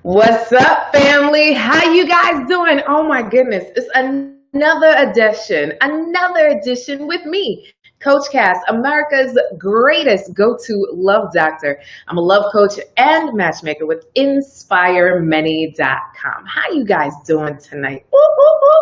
What's up, family? How you guys doing? Oh my goodness, it's another edition with me, Coach Cass, America's greatest go-to love doctor. I'm a love coach and matchmaker with InspireMany.com. How you guys doing tonight? Woo, woo, woo.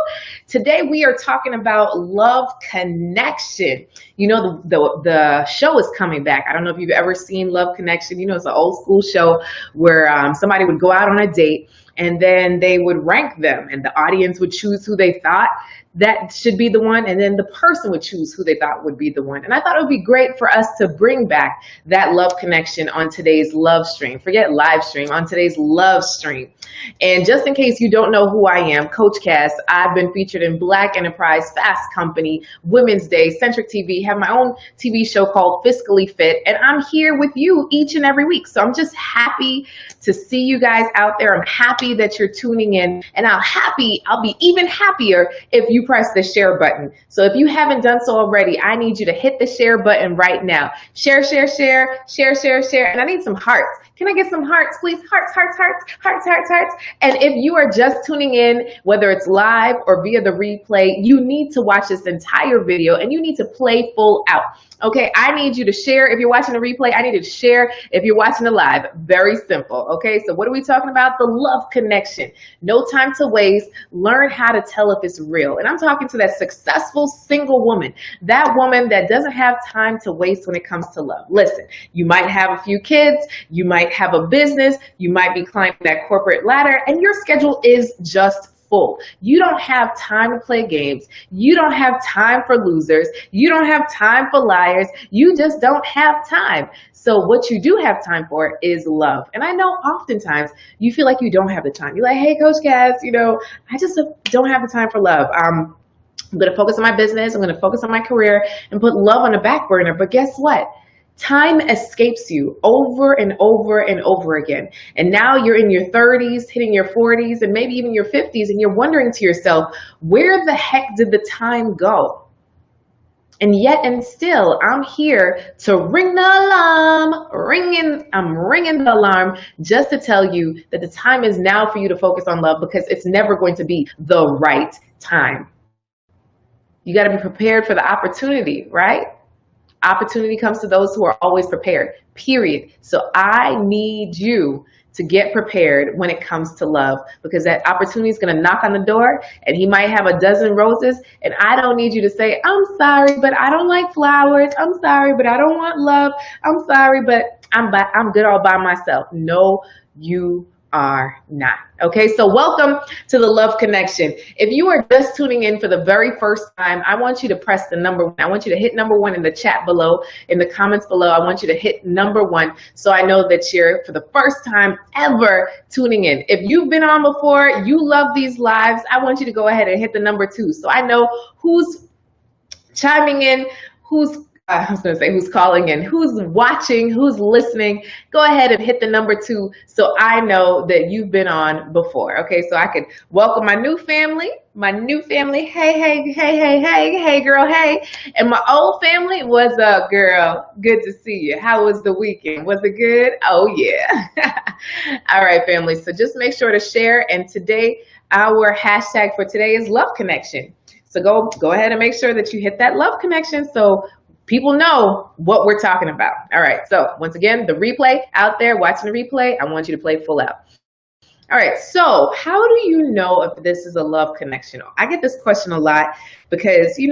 Today we are talking about love connection. You know, the show is coming back. I don't know if you've ever seen Love Connection. You know, it's an old school show where somebody would go out on a date and then they would rank them and the audience would choose who they thought that should be the one, and then the person would choose who they thought would be the one. And I thought it would be great for us to bring back that love connection on today's love stream. Forget live stream, on today's love stream. And just in case you don't know who I am, Coach Cass, I've been featured in Black Enterprise, Fast Company, Women's Day, Centric TV, have my own TV show called Fiscally Fit, and I'm here with you each and every week. So I'm just happy to see you guys out there. I'm happy that you're tuning in, and I'll be even happier if you press the share button. So if you haven't done so already, I need you to hit the share button right now. Share, share, share, share, share, share. And I need some hearts. Can I get some hearts, please? Hearts, hearts, hearts, hearts, hearts, hearts. And if you are just tuning in, whether it's live or via the replay, you need to watch this entire video and you need to play full out. Okay, I need you to share. If you're watching the replay, I need you to share. If you're watching the live, very simple. Okay, so what are we talking about? The love connection. No time to waste. Learn how to tell if it's real. And I'm talking to that successful single woman, that woman that doesn't have time to waste when it comes to love. Listen, you might have a few kids, you might have a business, you might be climbing that corporate ladder, and your schedule is just full. You don't have time to play games. You don't have time for losers. You don't have time for liars. You just don't have time. So what you do have time for is love. And I know oftentimes you feel like you don't have the time. You're like, hey, Coach Cass, I just don't have the time for love. I'm going to focus on my business. I'm going to focus on my career and put love on the back burner. But guess what? Time escapes you over and over and over again. And now you're in your 30s, hitting your 40s, and maybe even your 50s, and you're wondering to yourself, where the heck did the time go? And yet and still, I'm here to ring the alarm, I'm ringing the alarm just to tell you that the time is now for you to focus on love, because it's never going to be the right time. You got to be prepared for the opportunity, right? Opportunity comes to those who are always prepared, period. So I need you to get prepared when it comes to love, because that opportunity is going to knock on the door and he might have a dozen roses. And I don't need you to say, I'm sorry, but I don't like flowers. I'm sorry, but I don't want love. I'm sorry, but I'm good all by myself. No, you are not. Okay, so welcome to the Love Connection. If you are just tuning in for the very first time, I want you to press the number one. I want you to hit number one in the chat below, in the comments below. I want you to hit number one so I know that you're, for the first time ever, tuning in. If you've been on before, you love these lives, I want you to go ahead and hit the number two so I know who's chiming in, who's calling in, who's watching, who's listening. Go ahead and hit the number two so I know that you've been on before. Okay, so I could welcome my new family. Hey, hey, hey, hey, hey, hey, girl, hey. And my old family, what's up, girl? Good to see you. How was the weekend? Was it good? Oh, yeah. All right, family. So just make sure to share. And today, our hashtag for today is Love Connection. So go ahead and make sure that you hit that love connection so people know what we're talking about. All right, so once again, the replay out there, watching the replay, I want you to play full out. All right, so how do you know if this is a love connection? I get this question a lot because, you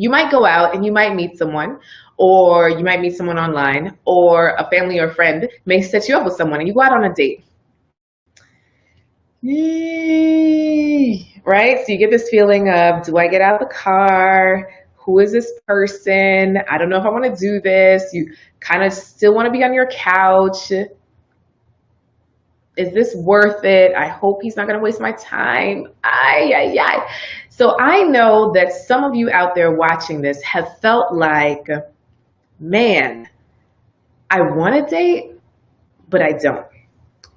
might go out and you might meet someone, or you might meet someone online, or a family or a friend may set you up with someone and you go out on a date. Right? So you get this feeling of, do I get out of the car? Who is this person? I don't know if I want to do this. You kind of still want to be on your couch. Is this worth it? I hope he's not going to waste my time. So I know that some of you out there watching this have felt like, man, I want to date, but I don't.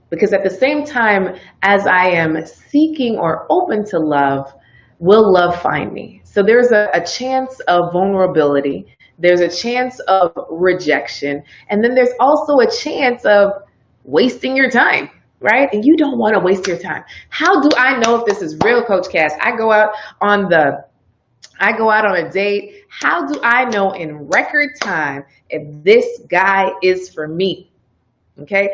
Because at the same time as I am seeking or open to love, will love find me? So there's a chance of vulnerability. There's a chance of rejection. And then there's also a chance of wasting your time. right? And you don't want to waste your time. How do I know if this is real, Coach Cass? I go out on a date. How do I know in record time if this guy is for me? Okay.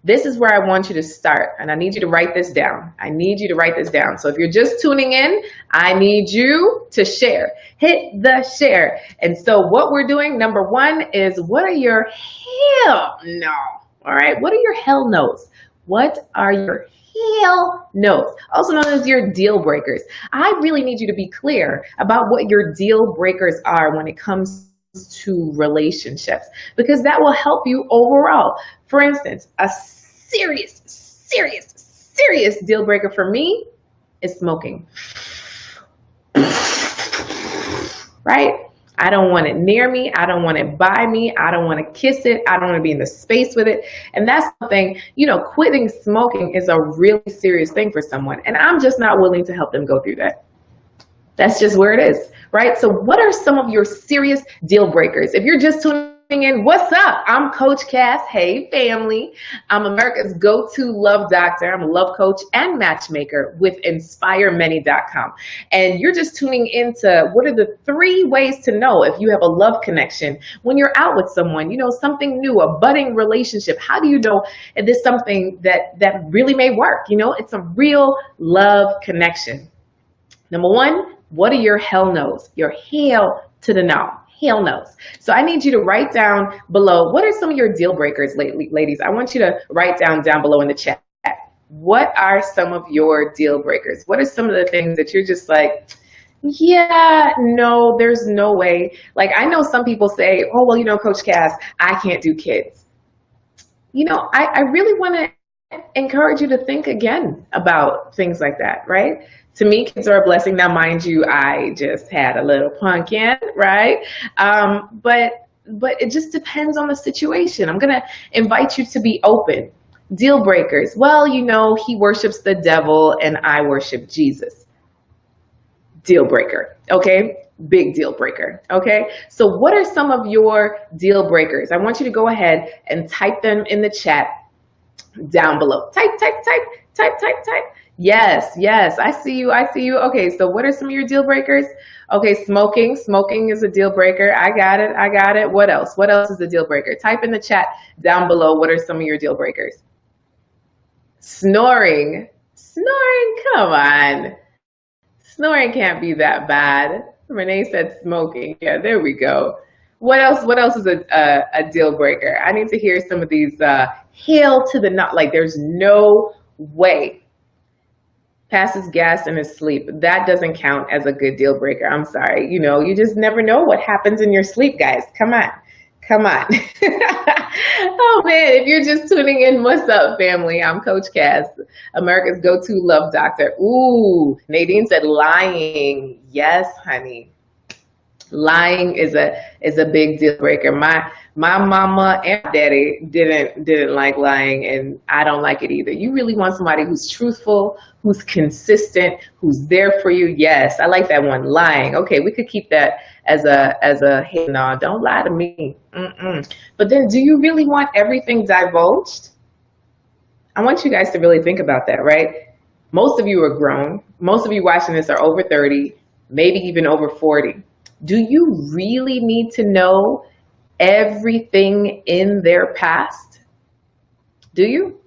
This is where I want you to start, and I need you to write this down. I need you to write this down. So if you're just tuning in, I need you to share. Hit the share. And so what we're doing, number one, is what are your hell no? All right. What are your hell no's? What are your hell no's? Also known as your deal breakers. I really need you to be clear about what your deal breakers are when it comes to relationships, because that will help you overall. For instance, a serious deal breaker for me is smoking. Right? I don't want it near me. I don't want it by me. I don't want to kiss it. I don't want to be in the space with it. And that's something, quitting smoking is a really serious thing for someone. And I'm just not willing to help them go through that. That's just where it is, right? So what are some of your serious deal breakers? If you're just tuning in, what's up? I'm Coach Cass. Hey, family. I'm America's go-to love doctor. I'm a love coach and matchmaker with InspireMany.com. And you're just tuning into what are the 3 ways to know if you have a love connection when you're out with someone, something new, a budding relationship. How do you know if there's something that really may work? It's a real love connection. Number one, what are your hell no's? Your hell to the no. Hell no's. So I need you to write down below, what are some of your deal breakers, ladies? I want you to write down below in the chat. What are some of your deal breakers? What are some of the things that you're just like, yeah, no, there's no way. Like, I know some people say, oh, well, Coach Cass, I can't do kids. I really want to encourage you to think again about things like that, right? To me, kids are a blessing. Now, mind you, I just had a little pumpkin, right? But it just depends on the situation. I'm going to invite you to be open. Deal breakers. Well, he worships the devil and I worship Jesus. Deal breaker, okay? Big deal breaker, okay? So what are some of your deal breakers? I want you to go ahead and type them in the chat down below. Type. Yes, I see you. Okay, so what are some of your deal breakers? Okay, smoking is a deal breaker. I got it. What else is a deal breaker? Type in the chat down below, what are some of your deal breakers? Snoring, come on. Snoring can't be that bad. Renee said smoking. Yeah, there we go. What else is a deal breaker? I need to hear some of these hell to the not, like there's no way. Passes gas in his sleep. That doesn't count as a good deal breaker. I'm sorry. You just never know what happens in your sleep, guys. Come on. Oh man, if you're just tuning in, what's up, family? I'm Coach Cass, America's go-to love doctor. Ooh, Nadine said lying. Yes, honey. Lying is a big deal breaker. My mama and daddy didn't like lying, and I don't like it either. You really want somebody who's truthful, who's consistent, who's there for you. Yes, I like that one. Lying. Okay, we could keep that as a hey, no, don't lie to me. But then, do you really want everything divulged? I want you guys to really think about that, right? Most of you are grown. Most of you watching this are over 30, maybe even over 40. Do you really need to know everything in their past? Do you?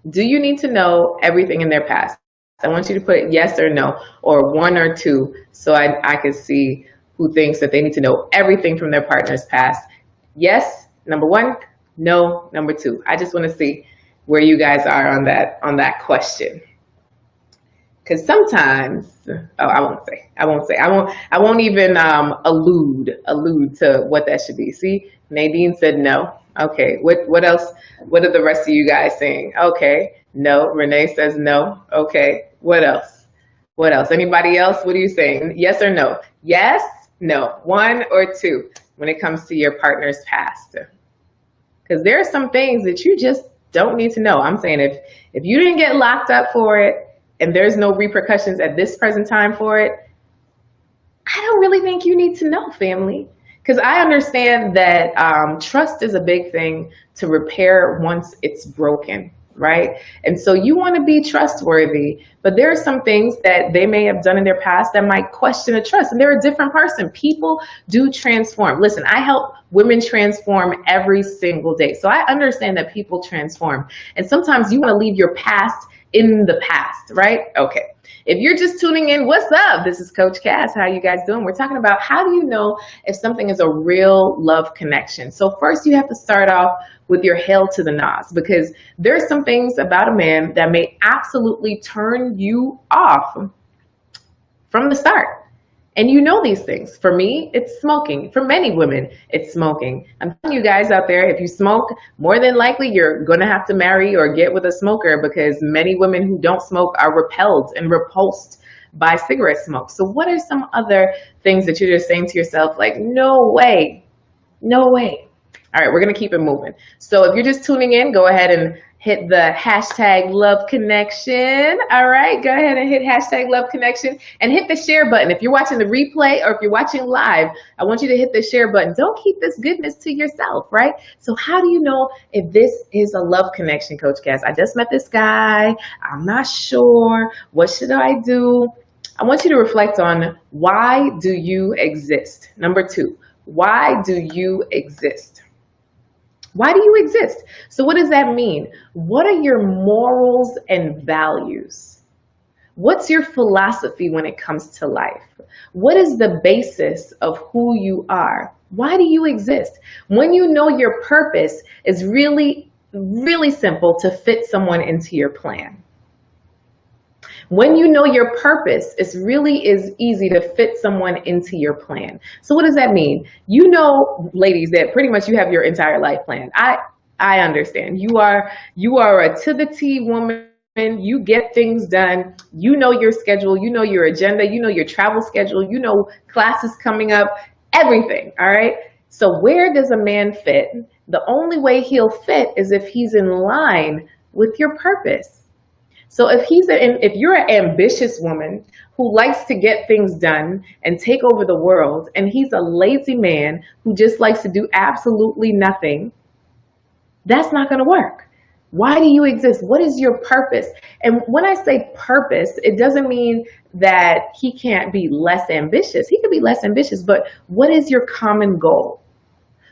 Do you need to know everything in their past? I want you to put yes or no, or 1 or 2, so I can see who thinks that they need to know everything from their partner's past. Yes, number 1, no, number 2. I just want to see where you guys are on that question. Because sometimes, I won't even allude to what that should be. See, Nadine said no. Okay, what else? What are the rest of you guys saying? Okay, no. Renee says no. Okay, what else? Anybody else? What are you saying? Yes or no? Yes, no. 1 or 2 when it comes to your partner's past. Because there are some things that you just don't need to know. I'm saying if you didn't get locked up for it, and there's no repercussions at this present time for it, I don't really think you need to know, family. Because I understand that trust is a big thing to repair once it's broken, right? And so you want to be trustworthy, but there are some things that they may have done in their past that might question the trust, and they're a different person. People do transform. Listen, I help women transform every single day. So I understand that people transform. And sometimes you want to leave your past in the past, right? Okay. If you're just tuning in, what's up? This is Coach Cass. How you guys doing? We're talking about how do you know if something is a real love connection. So first you have to start off with your hell to the nos, because there's some things about a man that may absolutely turn you off from the start. And you know these things. For me, it's smoking. For many women, it's smoking. I'm telling you guys out there, if you smoke, more than likely you're going to have to marry or get with a smoker, because many women who don't smoke are repelled and repulsed by cigarette smoke. So what are some other things that you're just saying to yourself, like, no way, no way? All right, we're going to keep it moving. So if you're just tuning in, go ahead and hit the hashtag love connection. All right, go ahead and hit hashtag love connection and hit the share button. If you're watching the replay or if you're watching live, I want you to hit the share button. Don't keep this goodness to yourself, right? So how do you know if this is a love connection, Coach Cass? I just met this guy. I'm not sure. What should I do? I want you to reflect on, why do you exist? Number 2, why do you exist? Why do you exist? So what does that mean? What are your morals and values? What's your philosophy when it comes to life? What is the basis of who you are? Why do you exist? When you know your purpose, is really, really simple to fit someone into your plan. When you know your purpose, it really is easy to fit someone into your plan. So what does that mean? You know, ladies, that pretty much you have your entire life planned. I understand. You are a to the T woman. You get things done. You know your schedule. You know your agenda. You know your travel schedule. You know classes coming up, everything, all right? So where does a man fit? The only way he'll fit is if he's in line with your purpose. So if you're an ambitious woman who likes to get things done and take over the world, and he's a lazy man who just likes to do absolutely nothing, that's not going to work. Why do you exist? What is your purpose? And when I say purpose, it doesn't mean that he can't be less ambitious. He could be less ambitious, but what is your common goal?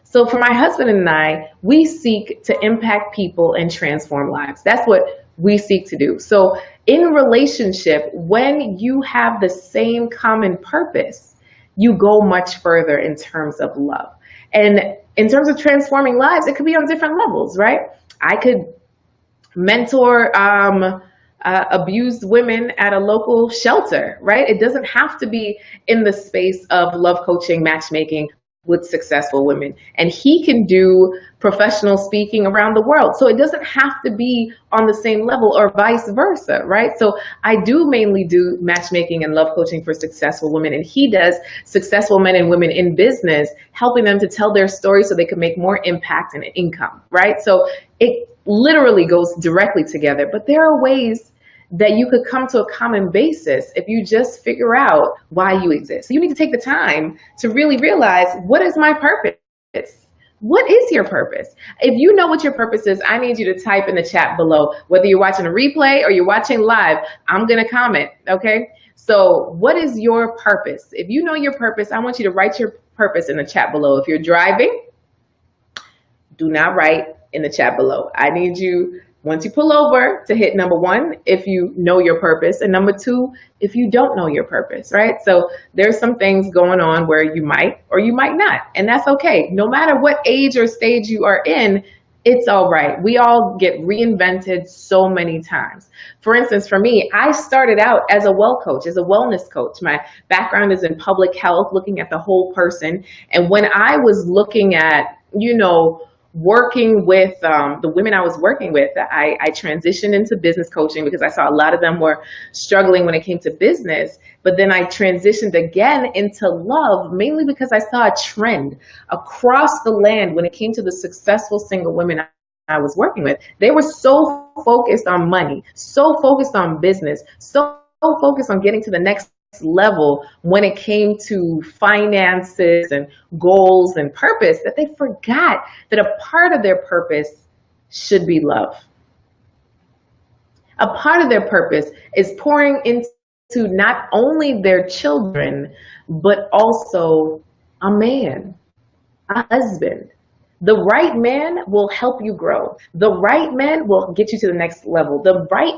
So for my husband and I, we seek to impact people and transform lives. That's what we seek to do. So in a relationship, when you have the same common purpose, you go much further in terms of love. And in terms of transforming lives, it could be on different levels, right? I could mentor abused women at a local shelter, right? It doesn't have to be in the space of love coaching, matchmaking with successful women. And he can do professional speaking around the world. So it doesn't have to be on the same level, or vice versa, right? So I do mainly do matchmaking and love coaching for successful women, and he does successful men and women in business, helping them to tell their story so they can make more impact and income, right? So it literally goes directly together. But there are ways that you could come to a common basis if you just figure out why you exist. So you need to take the time to really realize, what is my purpose? What is your purpose? If you know what your purpose is, I need you to type in the chat below. Whether you're watching a replay or you're watching live, I'm going to comment, okay? So what is your purpose? If you know your purpose, I want you to write your purpose in the chat below. If you're driving, do not write in the chat below. I need you, once you pull over, to hit number 1 if you know your purpose, and number 2 if you don't know your purpose, right? So there's some things going on where you might or you might not, and that's okay. No matter what age or stage you are in, it's all right. We all get reinvented so many times. For instance, for me, I started out as a well coach, as a wellness coach. My background is in public health, looking at the whole person. And when I was looking at, working with the women I was working with, I transitioned into business coaching because I saw a lot of them were struggling when it came to business. But then I transitioned again into love, mainly because I saw a trend across the land when it came to the successful single women I was working with. They were so focused on money, so focused on business, so focused on getting to the next level when it came to finances and goals and purpose, that they forgot that a part of their purpose should be love. A part of their purpose is pouring into not only their children, but also a man, a husband. The right man will help you grow. The right man will get you to the next level. The right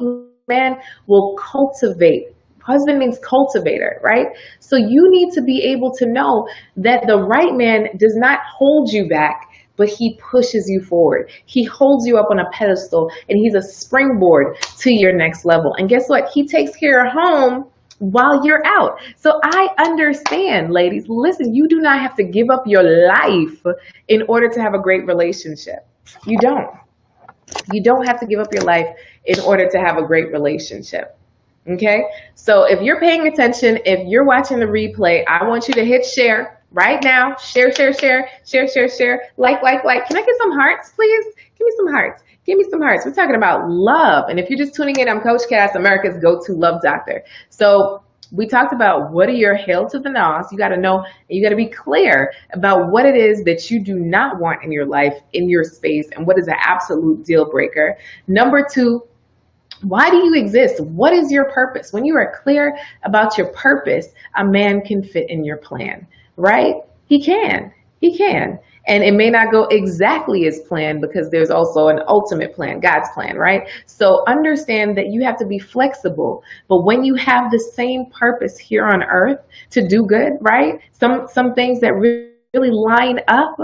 man will cultivate. Husband means cultivator, right? So you need to be able to know that the right man does not hold you back, but he pushes you forward. He holds you up on a pedestal and he's a springboard to your next level. And guess what? He takes care of home while you're out. So I understand, ladies. Listen, you do not have to give up your life in order to have a great relationship. You don't. You don't have to give up your life in order to have a great relationship. Okay? So if you're paying attention, if you're watching the replay, I want you to hit share right now. Share, share, share, share, share, share. Like. Can I get some hearts, please? Give me some hearts. Give me some hearts. We're talking about love. And if you're just tuning in, I'm Coach Cass, America's go-to love doctor. So we talked about what are your hell to the nos. You got to know, and you got to be clear about what it is that you do not want in your life, in your space, and what is an absolute deal breaker. Number two, why do you exist? What is your purpose? When you are clear about your purpose, a man can fit in your plan, right? He can. He can. And it may not go exactly as planned because there's also an ultimate plan, God's plan, right? So understand that you have to be flexible. But when you have the same purpose here on earth to do good, right? Some things that really line up,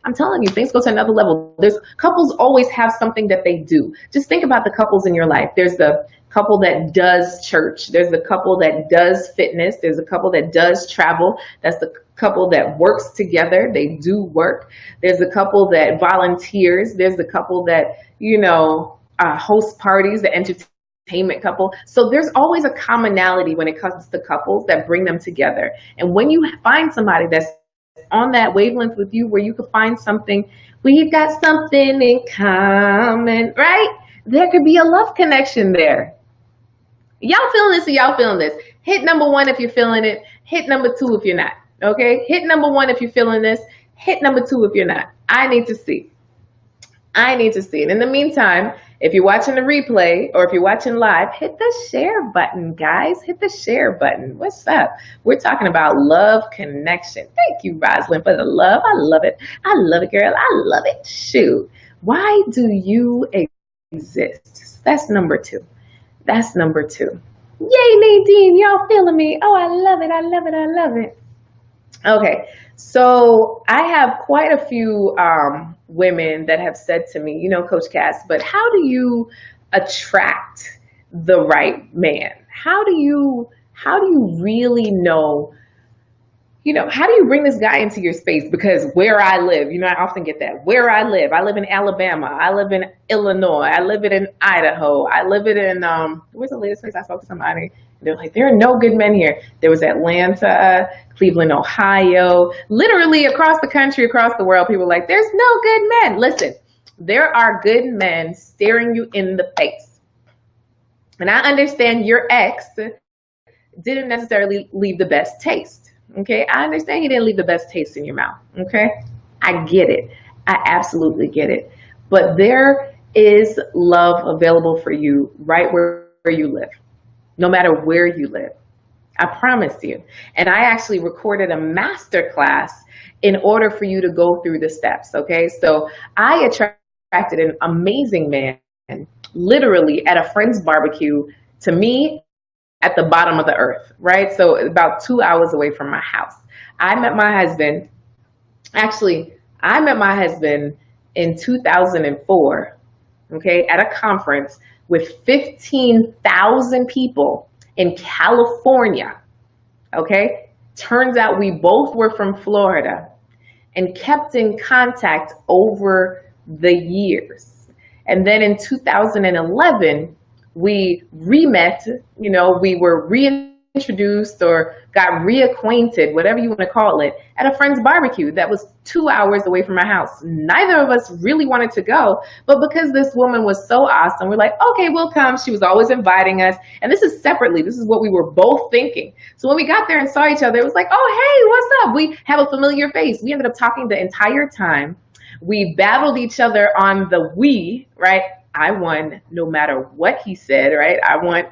I'm telling you, things go to another level. There's couples always have something that they do. Just think about the couples in your life. There's the couple that does church. There's the couple that does fitness. There's a couple that does travel. That's the couple that works together. They do work. There's a couple that volunteers. There's the couple that, host parties, the entertainment couple. So there's always a commonality when it comes to couples that bring them together. And when you find somebody that's on that wavelength with you, where you could find something, we've got something in common, right? There could be a love connection there. Y'all feeling this or y'all feeling this? Hit number one if you're feeling it. Hit number two if you're not. Okay? Hit number one if you're feeling this. Hit number two if you're not. I need to see. I need to see it. In the meantime, if you're watching the replay or if you're watching live, hit the share button, guys. Hit the share button. What's up? We're talking about love connection. Thank you, Rosalind, for the love. I love it. I love it, girl. I love it. Shoot. Why do you exist? That's number two. That's number two. Yay, Nadine. Y'all feeling me? Oh, I love it. I love it. I love it. Okay, so I have quite a few women that have said to me, Coach Cass, but how do you attract the right man? How do you really know, how do you bring this guy into your space? Because where I live, I often get that. Where I live in Alabama, I live in Illinois, I live in Idaho, I live in, where's the latest place I spoke to somebody? They're like, there are no good men here. There was Atlanta, Cleveland, Ohio, literally across the country, across the world. People are like, there's no good men. Listen, there are good men staring you in the face. And I understand your ex didn't necessarily leave the best taste. Okay, I understand he didn't leave the best taste in your mouth. Okay, I get it. I absolutely get it. But there is love available for you right where you live. No matter where you live. I promise you. And I actually recorded a master class in order for you to go through the steps, okay? So I attracted an amazing man, literally at a friend's barbecue, to me at the bottom of the earth, right? So about 2 hours away from my house. I met my husband in 2004, okay, at a conference with 15,000 people in California, okay? Turns out we both were from Florida and kept in contact over the years. And then in 2011, we re-met, we were reintroduced or got reacquainted, whatever you want to call it, at a friend's barbecue that was 2 hours away from my house. Neither of us really wanted to go, but because this woman was so awesome, we're like, okay, we'll come. She was always inviting us. And this is separately. This is what we were both thinking. So when we got there and saw each other, it was like, oh, hey, what's up? We have a familiar face. We ended up talking the entire time. We battled each other on the we, right? I won no matter what he said, right? I won,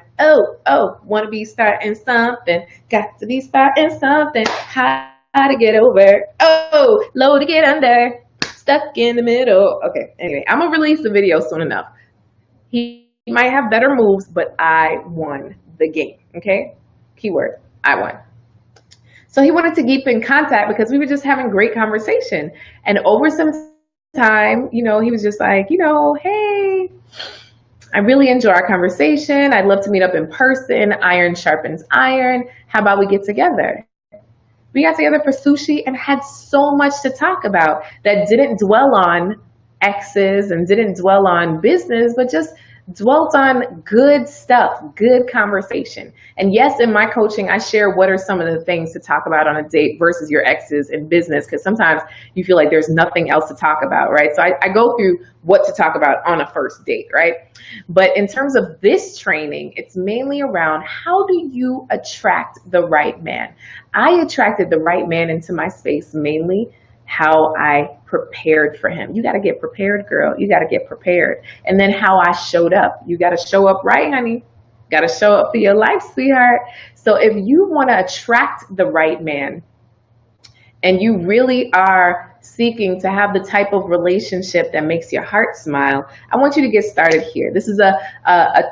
want to be starting something, got to be starting something, how to get over, low to get under, stuck in the middle. Okay, anyway, I'm going to release the video soon enough. He might have better moves, but I won the game, okay? Keyword, I won. So he wanted to keep in contact because we were just having great conversation. And over some time, he was just like, hey, I really enjoy our conversation. I'd love to meet up in person. Iron sharpens iron. How about we get together? We got together for sushi and had so much to talk about that didn't dwell on exes and didn't dwell on business, but just dwelt on good stuff, good conversation. And yes, in my coaching, I share what are some of the things to talk about on a date versus your exes in business, because sometimes you feel like there's nothing else to talk about, right? So I go through what to talk about on a first date, right? But in terms of this training, it's mainly around how do you attract the right man? I attracted the right man into my space mainly how I prepared for him. You got to get prepared, girl. You got to get prepared. And then how I showed up. You got to show up right, honey. Got to show up for your life, sweetheart. So if you want to attract the right man and you really are seeking to have the type of relationship that makes your heart smile, I want you to get started here. This is a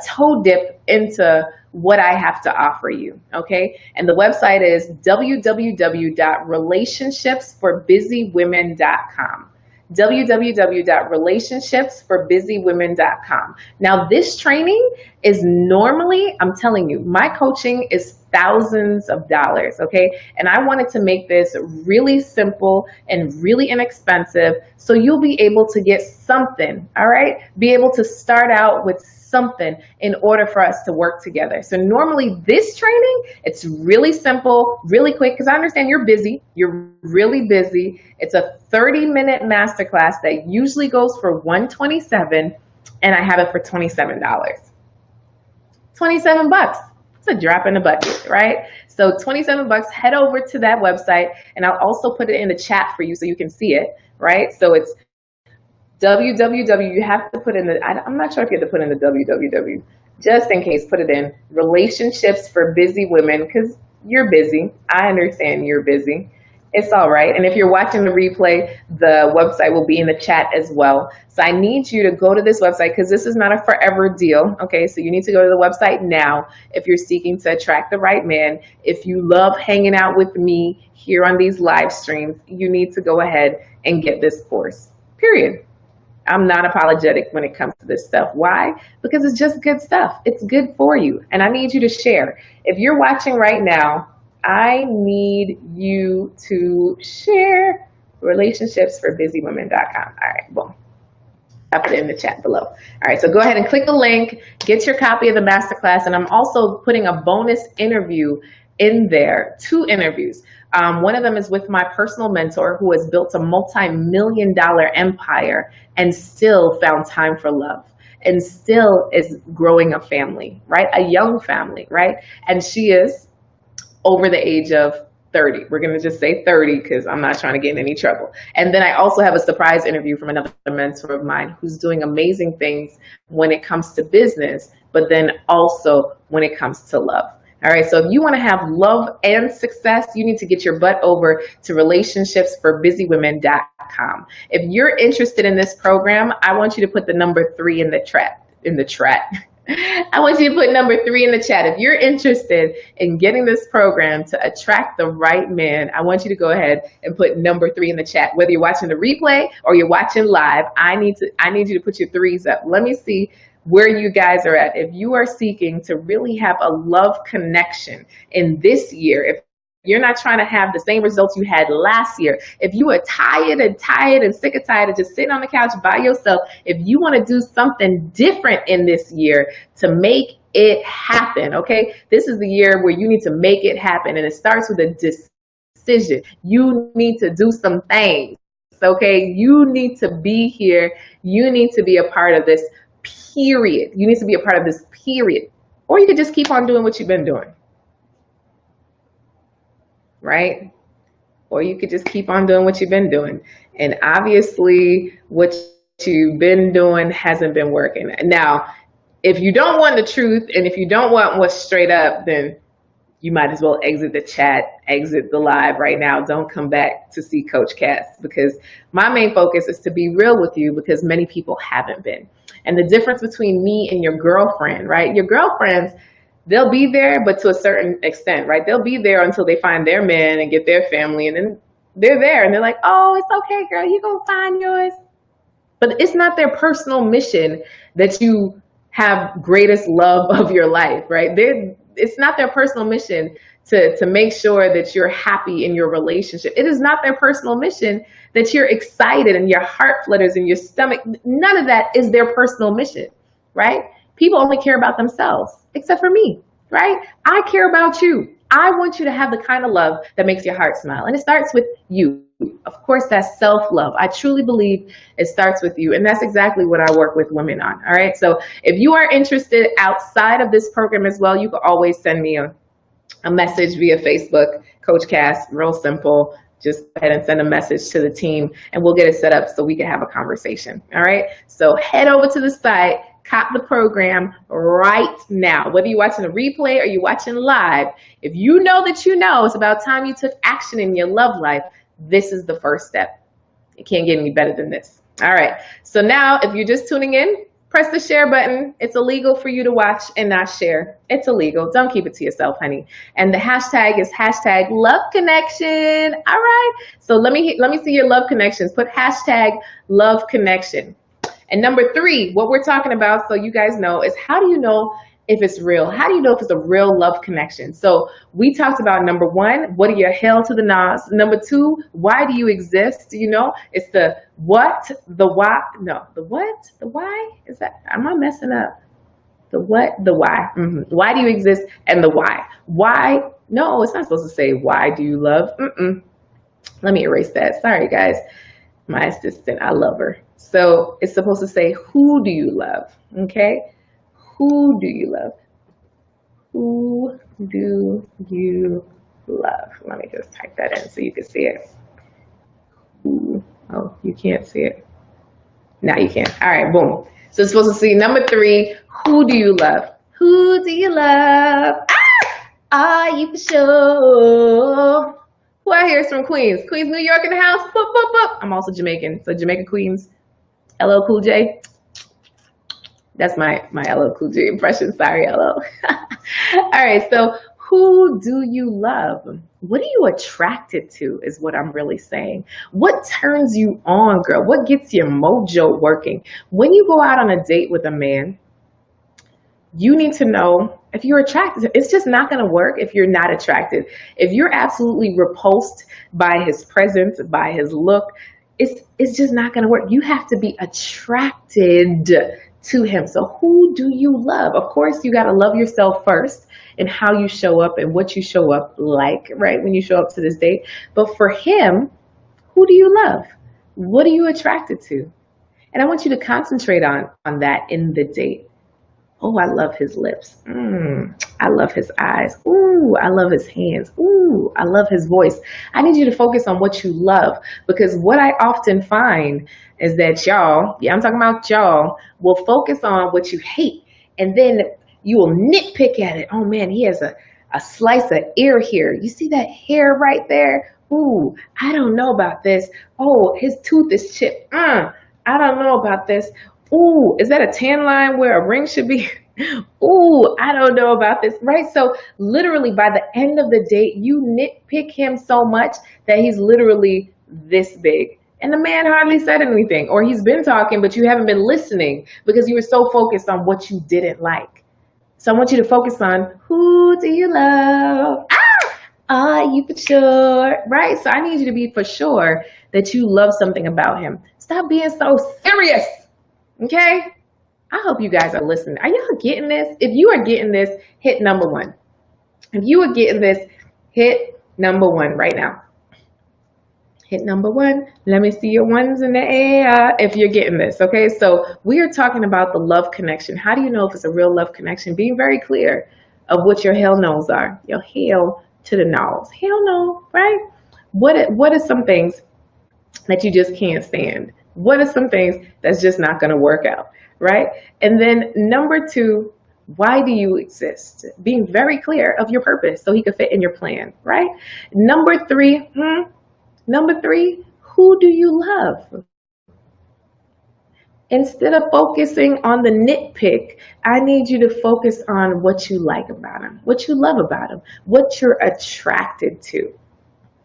toe dip into what I have to offer you, okay? And the website is www.relationshipsforbusywomen.com. www.relationshipsforbusywomen.com. Now, this training is normally, I'm telling you, my coaching is thousands of dollars, okay? And I wanted to make this really simple and really inexpensive so you'll be able to get something, all right? Be able to start out with something in order for us to work together. So normally this training, it's really simple, really quick, because I understand you're busy. You're really busy. It's a 30-minute masterclass that usually goes for $127, and I have it for $27. 27 bucks. It's a drop in the bucket, right? So 27 bucks, head over to that website, and I'll also put it in the chat for you so you can see it, right? So it's www, you have to put in the, I'm not sure if you have to put in the www, just in case, put it in relationships for busy women, because you're busy. I understand you're busy. It's all right. And if you're watching the replay, the website will be in the chat as well. So I need you to go to this website because this is not a forever deal. Okay, so you need to go to the website now if you're seeking to attract the right man. If you love hanging out with me here on these live streams, you need to go ahead and get this course, period. I'm not apologetic when it comes to this stuff. Why? Because it's just good stuff. It's good for you. And I need you to share. If you're watching right now, I need you to share relationshipsforbusywomen.com. All right, boom. I'll put it in the chat below. All right, so go ahead and click the link, get your copy of the masterclass, and I'm also putting a bonus interview in there, 2 interviews. One of them is with my personal mentor who has built a multi-million-dollar empire and still found time for love and still is growing a family, right? A young family, right? And she is over the age of 30. We're going to just say 30 because I'm not trying to get in any trouble. And then I also have a surprise interview from another mentor of mine who's doing amazing things when it comes to business, but then also when it comes to love. All right, so if you want to have love and success, you need to get your butt over to relationshipsforbusywomen.com. If you're interested in this program, I want you to put the number 3 in the chat. I want you to put number 3 in the chat. If you're interested in getting this program to attract the right man, I want you to go ahead and put number 3 in the chat. Whether you're watching the replay or you're watching live, I need you to put your 3s up. Let me see where you guys are at. If you are seeking to really have a love connection in this year, if you're not trying to have the same results you had last year, if you are tired and sick and tired of just sitting on the couch by yourself, if you want to do something different in this year to make it happen, okay? This is the year where you need to make it happen, and it starts with a decision. You need to do some things, okay? You need to be here. You need to be a part of this. Period. You need to be a part of this, period. Or you could just keep on doing what you've been doing, right? Or you could just keep on doing what you've been doing. And obviously, what you've been doing hasn't been working. Now, if you don't want the truth and if you don't want what's straight up, then you might as well exit the chat, exit the live right now. Don't come back to see Coach Cass, because my main focus is to be real with you, because many people haven't been. And the difference between me and your girlfriend, right? Your girlfriends, they'll be there, but to a certain extent, right? They'll be there until they find their man and get their family, and then they're there and they're like, oh, it's okay, girl, you gonna find yours. But it's not their personal mission that you have greatest love of your life, right? It's not their personal mission to make sure that you're happy in your relationship. It is not their personal mission that you're excited and your heart flutters and your stomach. None of that is their personal mission, right? People only care about themselves, except for me, right? I care about you. I want you to have the kind of love that makes your heart smile. And it starts with you. Of course, that's self-love. I truly believe it starts with you. And that's exactly what I work with women on. All right. So if you are interested outside of this program as well, you can always send me a message via Facebook, Coach Cass, real simple. Just go ahead and send a message to the team and we'll get it set up so we can have a conversation. All right. So head over to the site, cop the program right now. Whether you're watching a replay or you're watching live, if you know that you know it's about time you took action in your love life, this is the first step. It can't get any better than this. All right. So now if you're just tuning in, press the share button. It's illegal for you to watch and not share. It's illegal. Don't keep it to yourself, honey. And the hashtag is hashtag love connection. All right. So let me see your love connections. Put hashtag love connection. And number 3, what we're talking about, so you guys know, is how do you know if it's real? How do you know if it's a real love connection? So we talked about number 1, what are your hell to the nas? Number 2, why do you exist? You know, it's the what, the why. No, the what, the why? Is that, am I messing up? The what, the why. Why do you exist? And the why. Why? No, it's not supposed to say why do you love? Let me erase that. Sorry, guys. My assistant, I love her. So it's supposed to say, who do you love? Okay? Who do you love? Who do you love? Let me just type that in so you can see it. Who? Oh, you can't see it. Now you can. All right, boom. So it's supposed to see number 3, who do you love? Who do you love? Are you for sure? Who out here is from Queens? Queens, New York in the house? Boop, boop, boop. I'm also Jamaican. So Jamaica, Queens, LL Cool J. That's my LL Cool J impression. Sorry, LL. All right, so who do you love? What are you attracted to is what I'm really saying. What turns you on, girl? What gets your mojo working? When you go out on a date with a man, you need to know if you're attracted. It's just not going to work if you're not attracted. If you're absolutely repulsed by his presence, by his look, it's just not going to work. You have to be attracted to him. So who do you love? Of course, you got to love yourself first and how you show up and what you show up like, right, when you show up to this date. But for him, who do you love? What are you attracted to? And I want you to concentrate on that in the date. Oh, I love his lips. I love his eyes. Ooh, I love his hands. Ooh, I love his voice. I need you to focus on what you love, because what I often find is that y'all, I'm talking about y'all, will focus on what you hate, and then you will nitpick at it. Oh man, he has a slice of ear here. You see that hair right there? Ooh, I don't know about this. Oh, his tooth is chipped. I don't know about this. Ooh, is that a tan line where a ring should be? Ooh, I don't know about this, right? So literally by the end of the date, you nitpick him so much that he's literally this big. And the man hardly said anything, or he's been talking, but you haven't been listening because you were so focused on what you didn't like. So I want you to focus on, who do you love? Are you for sure? Right? So I need you to be for sure that you love something about him. Stop being so serious. Okay? I hope you guys are listening. Are y'all getting this? If you are getting this, hit number 1. If you are getting this, hit number 1 right now. Hit number 1. Let me see your ones in the air if you're getting this. Okay? So we are talking about the love connection. How do you know if it's a real love connection? Being very clear of what your hell no's are. Your hell to the no's. Hell no, right? What are some things that you just can't stand? What are some things that's just not going to work out, right? And then number two, why do you exist? Being very clear of your purpose so he could fit in your plan, right? Number three, who do you love? Instead of focusing on the nitpick, I need you to focus on what you like about him, what you love about him, what you're attracted to,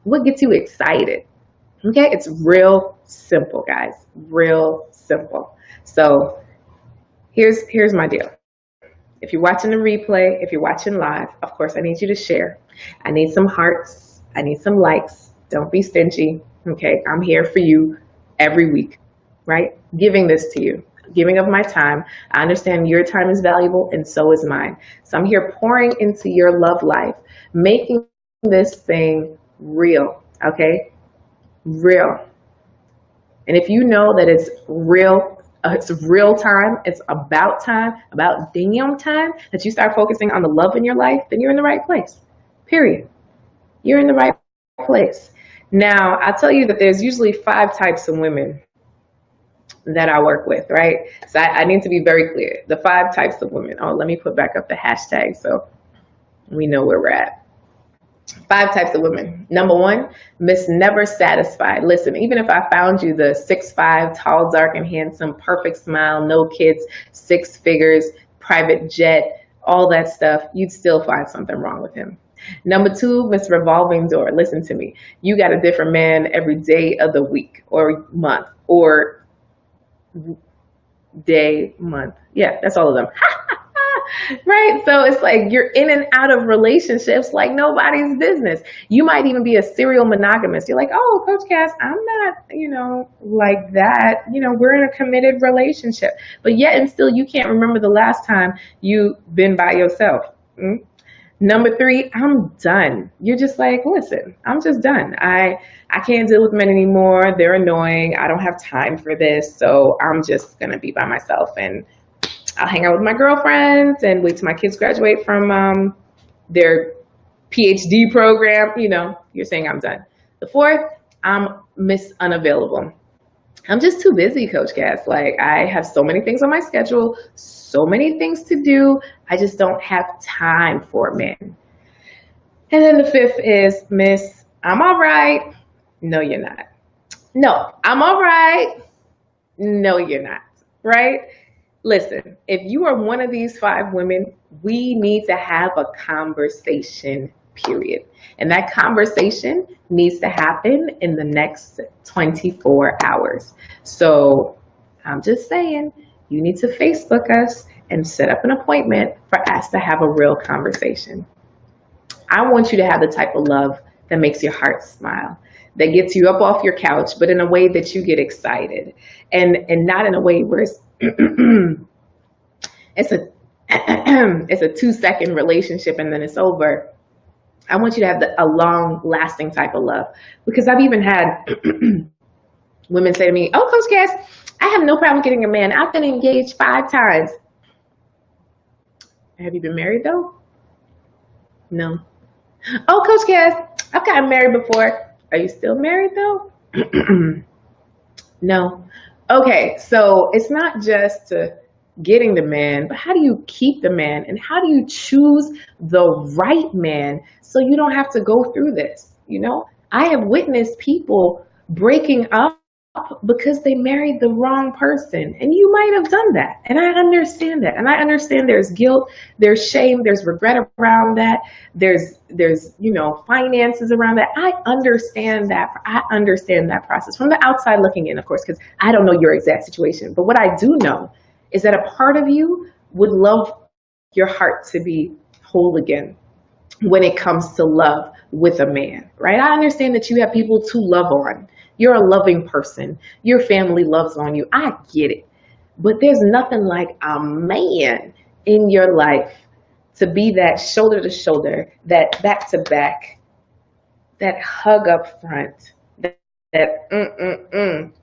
what gets you excited. Okay, it's real simple, guys. Real simple. So here's my deal. If you're watching the replay, if you're watching live, of course, I need you to share. I need some hearts. I need some likes. Don't be stingy. Okay, I'm here for you every week, right? Giving this to you, giving of my time. I understand your time is valuable and so is mine. So I'm here pouring into your love life, making this thing real, okay? Real. And if you know that it's real time, it's about time, about damn time that you start focusing on the love in your life, then you're in the right place. Period. You're in the right place. Now, I'll tell you that there's usually 5 types of women that I work with, right? So I need to be very clear. The 5 types of women. Oh, let me put back up the hashtag so we know where we're at. 5 types of women. Number 1, Miss Never Satisfied. Listen, even if I found you the 6'5", tall, dark, and handsome, perfect smile, no kids, 6 figures, private jet, all that stuff, you'd still find something wrong with him. Number 2, Miss Revolving Door. Listen to me. You got a different man every day of the week or month or day, month. Yeah, that's all of them. Right? So it's like you're in and out of relationships like nobody's business. You might even be a serial monogamist. You're like, oh, Coach Cass, I'm not, like that. We're in a committed relationship. But yet and still, you can't remember the last time you've been by yourself. Number 3, I'm done. You're just like, listen, I'm just done. I can't deal with men anymore. They're annoying. I don't have time for this. So I'm just going to be by myself and I'll hang out with my girlfriends and wait till my kids graduate from their PhD program. You're saying I'm done. The 4th, I'm Miss Unavailable. I'm just too busy, Coach Cass. Like, I have so many things on my schedule, so many things to do. I just don't have time for men. And then the 5th is Miss, I'm all right. No, you're not. No, I'm all right. No, you're not. Right? Listen, if you are one of these 5 women, we need to have a conversation, period. And that conversation needs to happen in the next 24 hours. So I'm just saying, you need to Facebook us and set up an appointment for us to have a real conversation. I want you to have the type of love that makes your heart smile, that gets you up off your couch, but in a way that you get excited, and not in a way where it's a 2-second relationship and then it's over. I want you to have a long-lasting type of love, because I've even had women say to me, "Oh, Coach Cass, I have no problem getting a man. I've been engaged 5 times." Have you been married though? No. Oh, Coach Cass, I've gotten married before. Are you still married though? No. Okay, so it's not just getting the man, but how do you keep the man, and how do you choose the right man so you don't have to go through this? I have witnessed people breaking up because they married the wrong person, and you might have done that, and I understand that, and I understand there's guilt, there's shame, there's regret around that, there's finances around that. I understand that process from the outside looking in, of course, because I don't know your exact situation, but what I do know is that a part of you would love your heart to be whole again when it comes to love with a man, right? I understand that you have people to love on. You're a loving person. Your family loves on you. I get it. But there's nothing like a man in your life to be that shoulder to shoulder, that back to back, that hug up front, that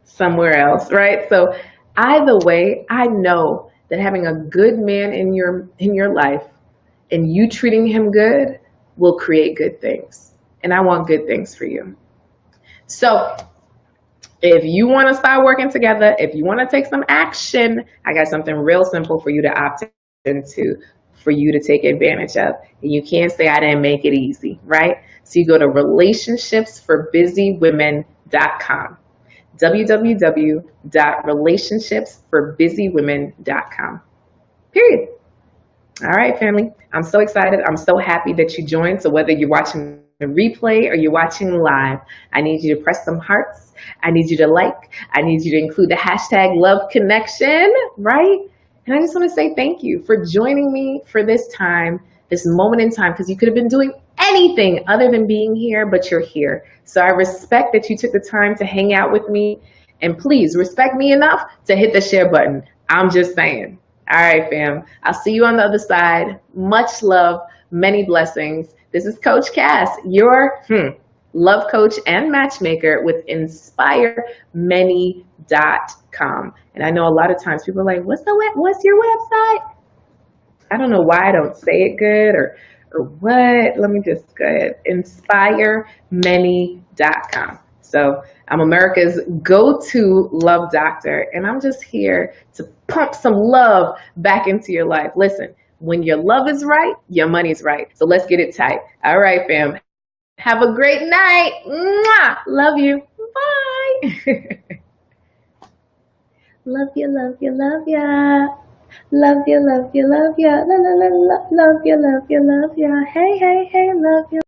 somewhere else, right? So either way, I know that having a good man in your life and you treating him good will create good things. And I want good things for you. So If you want to start working together, if you want to take some action, I got something real simple for you to opt into, for you to take advantage of. And you can't say I didn't make it easy, right? So you go to relationshipsforbusywomen.com, www.relationshipsforbusywomen.com. Period. All right, family. I'm so excited. I'm so happy that you joined. So whether you're watching the replay or you're watching live, I need you to press some hearts. I need you to like. I need you to include the hashtag love connection, right? And I just want to say thank you for joining me for this time, this moment in time, because you could have been doing anything other than being here, but you're here. So I respect that you took the time to hang out with me. And please respect me enough to hit the share button. I'm just saying. All right, fam. I'll see you on the other side. Much love, many blessings. This is Coach Cass, your love coach and matchmaker with inspiremany.com. And I know a lot of times people are like, what's your website? I don't know why I don't say it good or what. Let me just go ahead. Inspiremany.com. So I'm America's go-to love doctor, and I'm just here to pump some love back into your life. Listen, when your love is right, your money's right. So let's get it tight. All right, fam. Have a great night. Mwah! Love you. Bye. Love you, love you, love ya. Love you, love you, love ya. Love you, love you, love ya. Hey, hey, hey, love you.